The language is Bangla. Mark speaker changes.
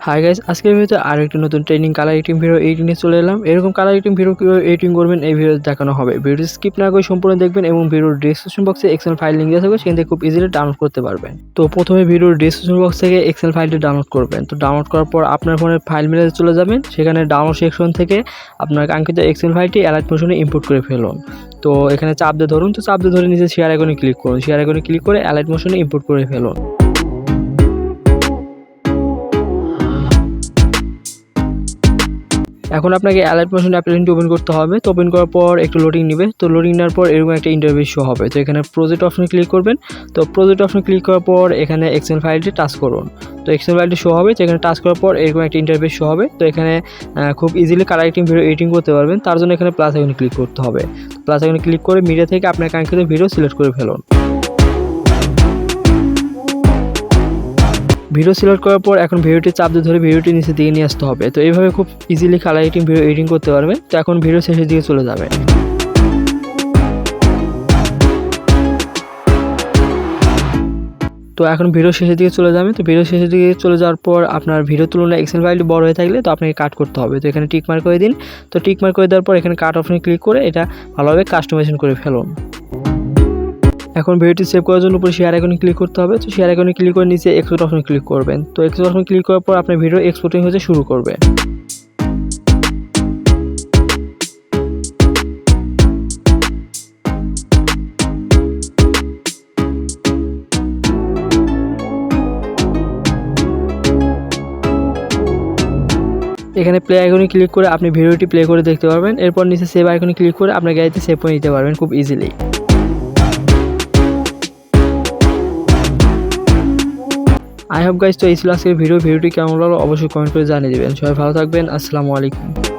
Speaker 1: হাই গাইস, আজকের ভিডিওতে আরেকটি নতুন training colour editing video editing নিয়ে চলে এলাম। এরকম কালার এডিটিং ভিডিও কিভাবে এডিটিং করবেন এই ভিডিওতে দেখানো হবে। ভিডিওটি স্কিপ না করে সম্পূর্ণ দেখবেন এবং ভিডিওর ডেসক্রিপশন বক্সে এক্সেল ফাইল লিংক দেওয়া থাকবে, সেখান থেকে খুব ইজিলি ডাউনলোড করতে পারবেন। তো প্রথমে ভিডিওর ডেসক্রিপশন বক্স থেকে এক্সেল ফাইলটি ডাউনলোড করবেন। তো ডাউনলোড করার পর আপনার ফোনের ফাইল মেনুতে চলে যাবেন। সেখানে ডাউনলোড সেকশন থেকে আপনার কাঙ্ক্ষিত এক্সেল ফাইলটি অ্যালাইট মোশনে ইম্পোর্ট করে ফেলুন। তো এখানে চাপ দিয়ে ধরুন, তো চাপ দিয়ে ধরে নিচে শেয়ার আইকনে ক্লিক করুন। শেয়ার আইকনে ক্লিক করে অ্যালাইট মোশনে ইম্পোর্ট করে ফেলুন। এখন আপনাকে অ্যালাইট মোশন অ্যাপ্লিকেশনটি ওপেন করতে হবে। তো ওপেন করার পর একটু লোডিং নেবে। তো লোডিং নেওয়ার পর এরকম একটা ইন্টারফেস শো হবে। তো এখানে প্রজেক্ট অপশনে ক্লিক করবেন। তো প্রজেক্ট অপশনে ক্লিক করার পর এখানে এক্সেল ফাইলটি টাচ করুন। তো এক্সেল ফাইলটি শো হবে। তো এখানে টাচ করার পর এরকম একটা ইন্টারফেস শো হবে। তো এখানে খুব easily colour editing video editing করতে পারবেন। তার জন্য এখানে প্লাস আইকনে ক্লিক করতে হবে। প্লাস আইকনে ক্লিক করে মিডিয়া থেকে আপনার কাঙ্ক্ষিত ভিডিও সিলেক্ট করে ফেলুন। ভিডিও সিলেক্ট করার পর এখন ভিডিওটি চাপ দিয়ে ধরে ভিডিওটি নিচে দিকে নিয়ে আসতে হবে। তো এইভাবে খুব easily colour editing video editing করতে পারবেন। তো এখন ভিডিও শেষের দিকে চলে যাবে। তো এখন ভিডিও শেষের দিকে চলে যাবে। তো ভিডিও শেষের দিকে চলে যাওয়ার পর আপনার ভিডিও তুলনায় এক্সেল ফাইলটি বড় হয়ে থাকলে তো আপনাকে কাট করতে হবে। তো এখানে টিক মার্ক করে দিন। তো টিক মার্ক করে দেওয়ার পর এখানে কাট অপশনে ক্লিক করে এটা ভালোভাবে কাস্টমাইজেশন করে ফেলুন। এখন ভিডিওটি সেভ করার জন্য উপরে শেয়ার আইকনে ক্লিক করতে হবে। তো শেয়ার আইকনে ক্লিক করে নিচে এক্সপোর্ট অপশনে ক্লিক করবেন। তো এক্সপোর্ট অপশনে ক্লিক করার পর আপনার ভিডিও এক্সপোর্টিং হতে শুরু করবে। এখানে প্লে আইকনে ক্লিক করে আপনি ভিডিওটি প্লে করে দেখতে পারবেন। এরপর নিচে সেভ আইকনে ক্লিক করে আপনার গ্যালারিতে সেভ করে নিতে পারবেন খুব ইজিলি। আই হোপ গাইস, তো এই ছিল আজকের ভিডিওটি কেমন লাগলো অবশ্যই কমেন্ট করে জানিয়ে দেবেন। সবাই ভালো থাকবেন। আসসালামু আলাইকুম।